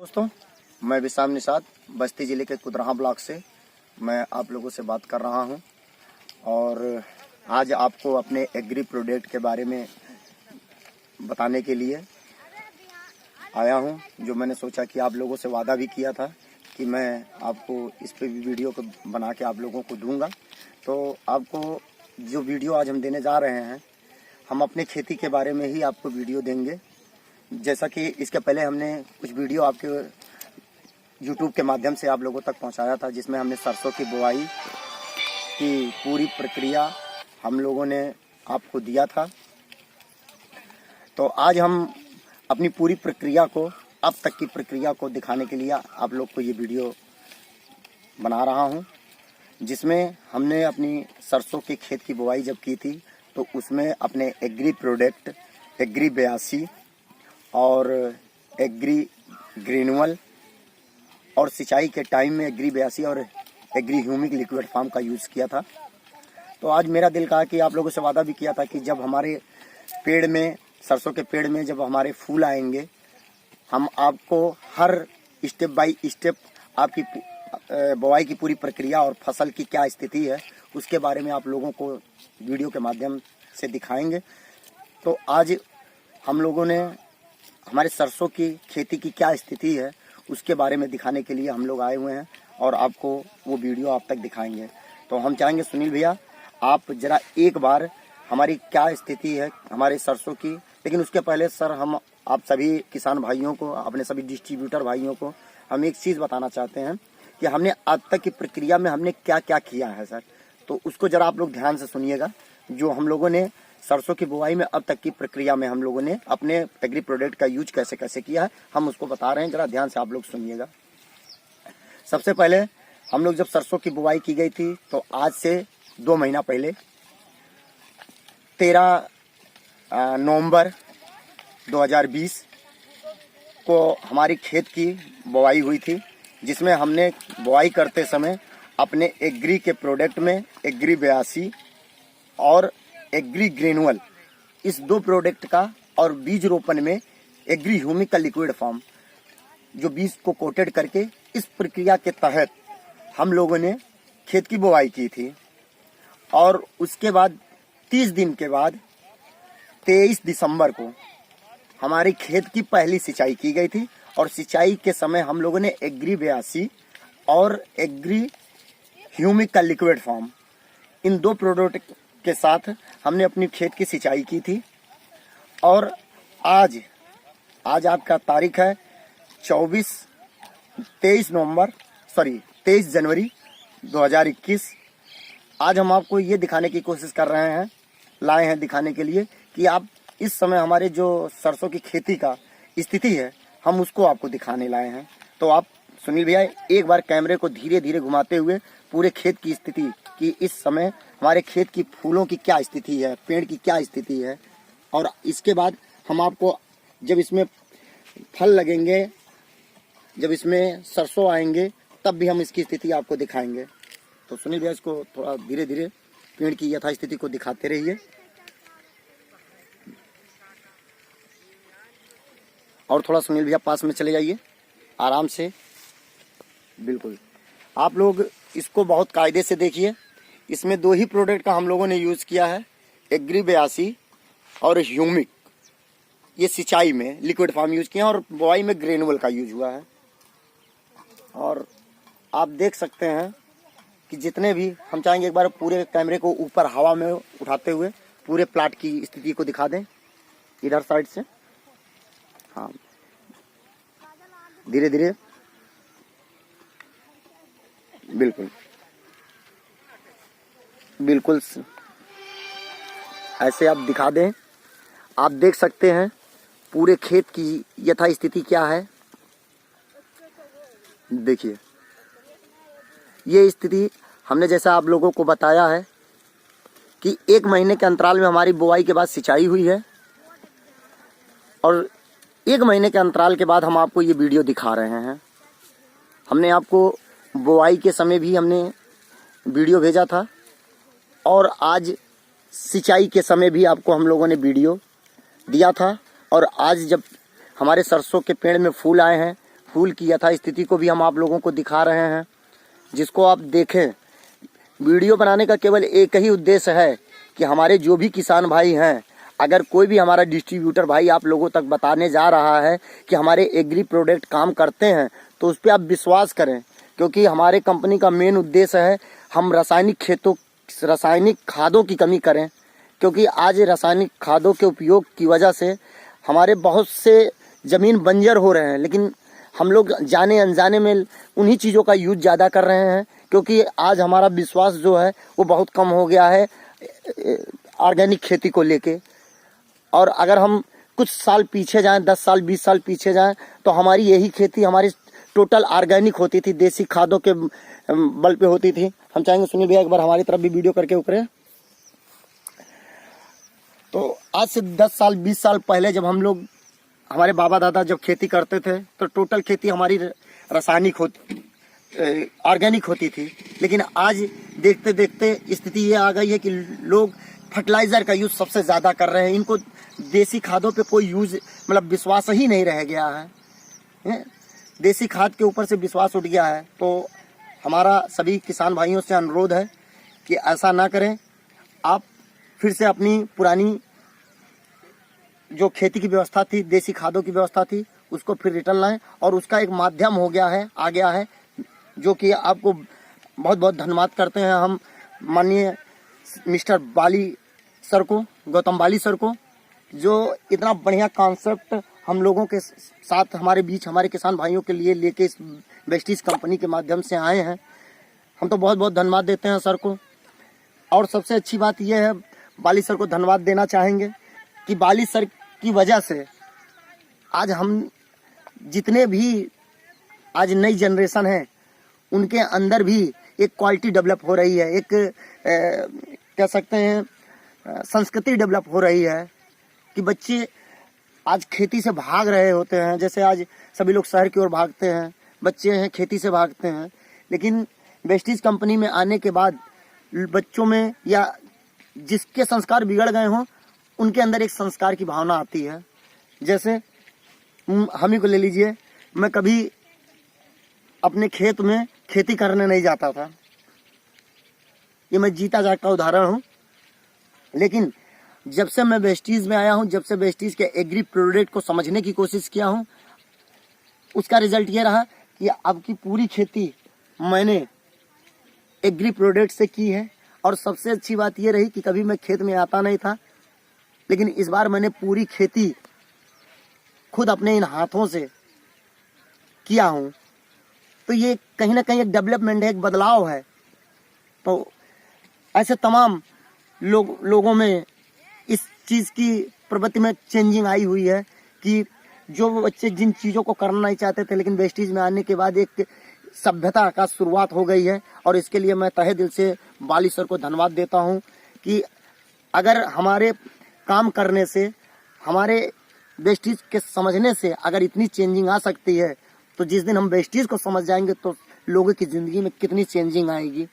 दोस्तों, मैं विशाम निषाद बस्ती ज़िले के कुदराहा ब्लॉक से मैं आप लोगों से बात कर रहा हूं और आज आपको अपने एग्री प्रोडक्ट के बारे में बताने के लिए आया हूं, जो मैंने सोचा कि आप लोगों से वादा भी किया था कि मैं आपको इस पे भी वीडियो को बना के आप लोगों को दूंगा। तो आपको जो वीडियो आज हम देने जा रहे हैं, हम अपने खेती के बारे में ही आपको वीडियो देंगे। जैसा कि इसके पहले हमने कुछ वीडियो आपके YouTube के माध्यम से आप लोगों तक पहुंचाया था, जिसमें हमने सरसों की बुआई की पूरी प्रक्रिया हम लोगों ने आपको दिया था। तो आज हम अपनी पूरी प्रक्रिया को, अब तक की प्रक्रिया को दिखाने के लिए आप लोग को ये वीडियो बना रहा हूं, जिसमें हमने अपनी सरसों के खेत की बुआई जब की थी तो उसमें अपने एग्री प्रोडक्ट एग्री 82 और एग्री ग्रेनुअल और सिंचाई के टाइम में एग्री 82 और एग्री ह्यूमिक लिक्विड फार्म का यूज़ किया था। तो आज मेरा दिल कहा कि आप लोगों से वादा भी किया था कि जब हमारे पेड़ में, सरसों के पेड़ में जब हमारे फूल आएंगे, हम आपको हर स्टेप बाय स्टेप आपकी बुआई की पूरी प्रक्रिया और फसल की क्या स्थिति है उसके बारे में आप लोगों को वीडियो के माध्यम से दिखाएंगे। तो आज हम लोगों ने हमारे सरसों की खेती की क्या स्थिति है उसके बारे में दिखाने के लिए हम लोग आए हुए हैं और आपको वो वीडियो आप तक दिखाएंगे। तो हम चाहेंगे सुनील भैया, आप जरा एक बार हमारी क्या स्थिति है हमारे सरसों की, लेकिन उसके पहले सर हम आप सभी किसान भाइयों को, अपने सभी डिस्ट्रीब्यूटर भाइयों को हम एक चीज़ बताना चाहते हैं कि हमने आज तक की प्रक्रिया में हमने क्या क्या किया है सर। तो उसको जरा आप लोग ध्यान से सुनिएगा। जो हम लोगों ने सरसों की बुआई में अब तक की प्रक्रिया में हम लोगों ने अपने एग्री प्रोडक्ट का यूज कैसे कैसे किया है, हम उसको बता रहे हैं, जरा ध्यान से आप लोग सुनिएगा। सबसे पहले हम लोग जब सरसों की बुआई की गई थी तो आज से 2 महीना पहले 13 नवंबर 2020 को हमारी खेत की बुआई हुई थी, जिसमें हमने बुआई करते समय अपने एग्री के प्रोडक्ट में एग्री 82 और एग्री ग्रेनुअल, इस 2 प्रोडक्ट का, और बीज रोपण में एग्री ह्यूमिक का लिक्विड फॉर्म, जो बीज को कोटेड करके इस प्रक्रिया के तहत हम लोगों ने खेत की बुआई की थी। और उसके बाद 30 दिन के बाद 23 दिसंबर को हमारे खेत की पहली सिंचाई की गई थी और सिंचाई के समय हम लोगों ने एग्री 82 और एग्री ह्यूमिक का लिक्विड फॉर्म, इन 2 प्रोडक्ट के साथ हमने अपनी खेत की सिंचाई की थी। और आज आपका तारीख है 23 जनवरी 2021। आज हम आपको ये दिखाने की कोशिश कर रहे हैं, लाए हैं दिखाने के लिए कि आप इस समय हमारे जो सरसों की खेती का स्थिति है, हम उसको आपको दिखाने लाए हैं। तो आप सुनील भैया एक बार कैमरे को धीरे धीरे घुमाते हुए पूरे खेत की स्थिति कि इस समय हमारे खेत की फूलों की क्या स्थिति है, पेड़ की क्या स्थिति है, और इसके बाद हम आपको जब इसमें फल लगेंगे, जब इसमें सरसों आएंगे, तब भी हम इसकी स्थिति आपको दिखाएंगे। तो सुनील भैया इसको थोड़ा धीरे धीरे पेड़ की यथास्थिति को दिखाते रहिए। और थोड़ा सुनील भैया पास में चले जाइए, आराम से, बिल्कुल। आप लोग इसको बहुत कायदे से देखिए। इसमें 2 ही प्रोडक्ट का हम लोगों ने यूज़ किया है, एग्री 82 और ह्यूमिक। ये सिंचाई में लिक्विड फॉर्म यूज़ किया और बुआई में ग्रेनुअल का यूज हुआ है। और आप देख सकते हैं कि जितने भी, हम चाहेंगे एक बार पूरे कैमरे को ऊपर हवा में उठाते हुए पूरे प्लाट की स्थिति को दिखा दें इधर साइड से। हाँ, धीरे धीरे, बिल्कुल बिल्कुल ऐसे आप दिखा दें। आप देख सकते हैं पूरे खेत की यथा स्थिति क्या है। देखिए, ये स्थिति हमने जैसा आप लोगों को बताया है कि 1 महीने के अंतराल में हमारी बुआई के बाद सिंचाई हुई है और 1 महीने के अंतराल के बाद हम आपको ये वीडियो दिखा रहे हैं। हमने आपको बुआई के समय भी हमने वीडियो भेजा था और आज सिंचाई के समय भी आपको हम लोगों ने वीडियो दिया था। और आज जब हमारे सरसों के पेड़ में फूल आए हैं, फूल की यथास्थिति को भी हम आप लोगों को दिखा रहे हैं, जिसको आप देखें। वीडियो बनाने का केवल एक ही उद्देश्य है कि हमारे जो भी किसान भाई हैं, अगर कोई भी हमारा डिस्ट्रीब्यूटर भाई आप लोगों तक बताने जा रहा है कि हमारे एग्री प्रोडक्ट काम करते हैं, तो उस पर आप विश्वास करें, क्योंकि हमारे कंपनी का मेन उद्देश्य है हम रासायनिक खादों की कमी करें। क्योंकि आज रासायनिक खादों के उपयोग की वजह से हमारे बहुत से ज़मीन बंजर हो रहे हैं, लेकिन हम लोग जाने अनजाने में उन्हीं चीज़ों का यूज ज़्यादा कर रहे हैं। क्योंकि आज हमारा विश्वास जो है वो बहुत कम हो गया है ऑर्गेनिक खेती को लेके। और अगर हम कुछ साल पीछे जाएं, 10 साल 20 साल पीछे जाएं, तो हमारी यही खेती हमारी टोटल ऑर्गेनिक होती थी, देसी खादों के बल पे होती थी। हम चाहेंगे सुनील भैया एक बार हमारी तरफ भी वीडियो करके उतरे। तो आज से 10 साल 20 साल पहले जब हम लोग, हमारे बाबा दादा जब खेती करते थे, तो टोटल खेती हमारी रासायनिक ऑर्गेनिक होती थी। लेकिन आज देखते देखते स्थिति ये आ गई है कि लोग फर्टिलाइजर का यूज सबसे ज़्यादा कर रहे हैं। इनको देसी खादों पे कोई यूज मतलब विश्वास ही नहीं रह गया है। देसी खाद के ऊपर से विश्वास उठ गया है। तो हमारा सभी किसान भाइयों से अनुरोध है कि ऐसा ना करें। आप फिर से अपनी पुरानी जो खेती की व्यवस्था थी, देसी खादों की व्यवस्था थी, उसको फिर रिटर्न लाएं। और उसका एक माध्यम हो गया है, आ गया है, जो कि आपको बहुत बहुत धन्यवाद करते हैं हम माननीय मिस्टर बाली सर को, गौतम बाली सर को, जो इतना बढ़िया कॉन्सेप्ट हम लोगों के साथ हमारे बीच हमारे किसान भाइयों के लिए लेके इस वेस्टीज कंपनी के माध्यम से आए हैं। हम तो बहुत बहुत धन्यवाद देते हैं सर को। और सबसे अच्छी बात यह है, बाली सर को धन्यवाद देना चाहेंगे कि बाली सर की वजह से आज हम जितने भी आज नई जनरेशन है, उनके अंदर भी एक क्वालिटी डेवलप हो रही है, एक कह सकते हैं संस्कृति डेवलप हो रही है कि बच्चे आज खेती से भाग रहे होते हैं। जैसे आज सभी लोग शहर की ओर भागते हैं, बच्चे हैं खेती से भागते हैं, लेकिन वेस्टीज कंपनी में आने के बाद बच्चों में या जिसके संस्कार बिगड़ गए हों, उनके अंदर एक संस्कार की भावना आती है। जैसे हम ही को ले लीजिए, मैं कभी अपने खेत में खेती करने नहीं जाता था, ये मैं जीता जागता उदाहरण हूँ। लेकिन जब से मैं वेस्टीज में आया हूँ, जब से वेस्टीज के एग्री प्रोडक्ट को समझने की कोशिश किया हूँ, उसका रिजल्ट ये रहा कि अब की पूरी खेती मैंने एग्री प्रोडक्ट से की है। और सबसे अच्छी बात ये रही कि कभी मैं खेत में आता नहीं था, लेकिन इस बार मैंने पूरी खेती खुद अपने इन हाथों से किया हूँ। तो ये कहीं ना कहीं एक डेवलपमेंट है, एक बदलाव है। तो ऐसे तमाम लोगों में इस चीज़ की प्रवृत्ति में चेंजिंग आई हुई है कि जो बच्चे जिन चीज़ों को करना नहीं चाहते थे, लेकिन वेस्टीज में आने के बाद एक सभ्यता का शुरुआत हो गई है। और इसके लिए मैं तहे दिल से बाली सर को धन्यवाद देता हूं कि अगर हमारे काम करने से, हमारे वेस्टीज के समझने से अगर इतनी चेंजिंग आ सकती है, तो जिस दिन हम वेस्टीज को समझ जाएंगे तो लोगों की ज़िंदगी में कितनी चेंजिंग आएगी।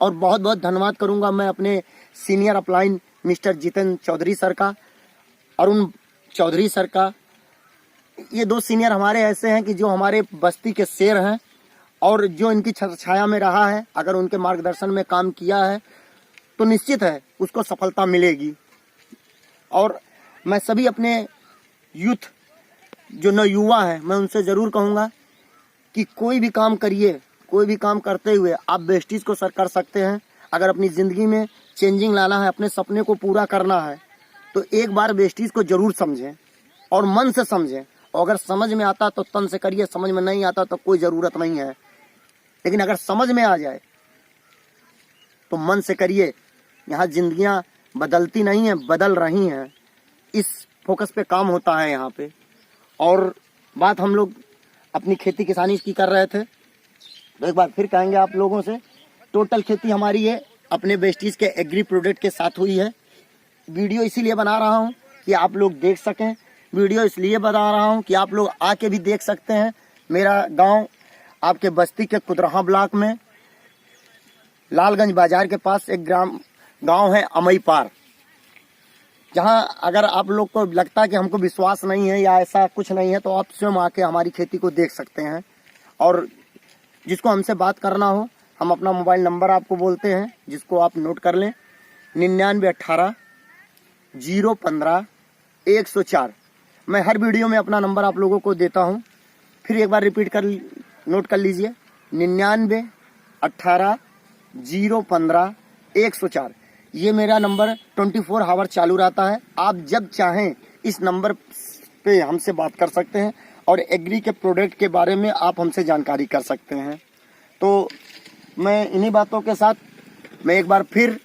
और बहुत बहुत धन्यवाद करूंगा मैं अपने senior upline mister Jitendra Chaudhary sir का, अरुण चौधरी सर का। ये दो सीनियर हमारे ऐसे हैं कि जो हमारे बस्ती के शेर हैं, और जो इनकी छाया में रहा है, अगर उनके मार्गदर्शन में काम किया है तो निश्चित है उसको सफलता मिलेगी। और मैं सभी अपने यूथ जो नवयुवा हैं, मैं उनसे ज़रूर कहूँगा कि कोई भी काम करिए, कोई भी काम करते हुए आप वेस्टीज को सर कर सकते हैं। अगर अपनी ज़िंदगी में चेंजिंग लाना है, अपने सपने को पूरा करना है, तो एक बार वेस्टीज को ज़रूर समझें और मन से समझें। और अगर समझ में आता तो तन से करिए, समझ में नहीं आता तो कोई ज़रूरत नहीं है। लेकिन अगर समझ में आ जाए तो मन से करिए। यहाँ जिंदगियाँ बदलती नहीं हैं, बदल रही हैं। इस फोकस पे काम होता है यहाँ पे। और बात हम लोग अपनी खेती किसानी की कर रहे थे, तो एक बार फिर कहेंगे आप लोगों से, टोटल खेती हमारी है अपने वेस्टीज के एग्री प्रोडक्ट के साथ हुई है। वीडियो इसीलिए बना रहा हूँ कि आप लोग देख सकें, वीडियो इसलिए बना रहा हूँ कि आप लोग आके भी देख सकते हैं। मेरा गांव आपके बस्ती के कुदरहा ब्लॉक में लालगंज बाजार के पास एक गांव है अमई पार, जहां अगर आप लोग को लगता है कि हमको विश्वास नहीं है या ऐसा कुछ नहीं है, तो आप स्वयं आके हमारी खेती को देख सकते हैं। और जिसको हमसे बात करना हो, हम अपना मोबाइल नंबर आपको बोलते हैं, जिसको आप नोट कर लें, 9918-015-104। मैं हर वीडियो में अपना नंबर आप लोगों को देता हूं, फिर एक बार रिपीट कर नोट कर लीजिए, 9918-015-104। ये मेरा नंबर 24 आवर चालू रहता है। आप जब चाहें इस नंबर पे हमसे बात कर सकते हैं और एग्री के प्रोडक्ट के बारे में आप हमसे जानकारी कर सकते हैं। तो मैं इन्हीं बातों के साथ मैं एक बार फिर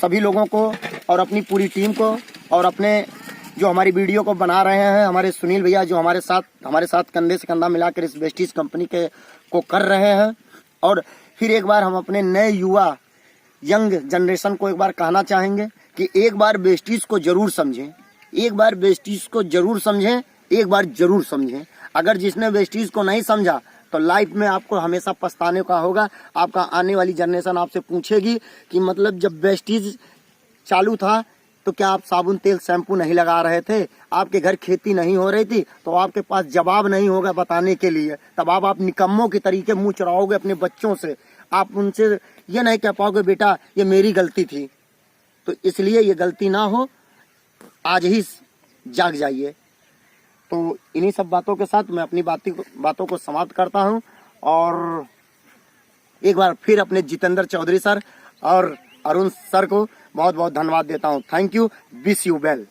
सभी लोगों को और अपनी पूरी टीम को और अपने जो हमारी वीडियो को बना रहे हैं हमारे सुनील भैया, जो हमारे साथ कंधे से कंधा मिलाकर इस वेस्टीज कंपनी के को कर रहे हैं, और फिर एक बार हम अपने नए युवा यंग जनरेशन को एक बार कहना चाहेंगे कि एक बार वेस्टीज को जरूर समझें, एक बार वेस्टीज को जरूर समझें, एक बार जरूर समझें। अगर जिसने वेस्टीज को नहीं समझा तो लाइफ में आपको हमेशा पछताने का होगा। आपका आने वाली जनरेशन आपसे पूछेगी कि मतलब जब वेस्टीज चालू था तो क्या आप साबुन तेल शैम्पू नहीं लगा रहे थे, आपके घर खेती नहीं हो रही थी, तो आपके पास जवाब नहीं होगा बताने के लिए। तब आप निकम्मों के तरीके मुंह चढ़ाओगे अपने बच्चों से, आप उनसे ये नहीं कह पाओगे बेटा ये मेरी गलती थी। तो इसलिए ये गलती ना हो, आज ही जाग जाइए। तो इन्हीं सब बातों के साथ मैं अपनी बातों को समाप्त करता हूं, और एक बार फिर अपने जितेंद्र चौधरी सर और अरुण सर को बहुत बहुत धन्यवाद देता हूं। Thank you, wish you well.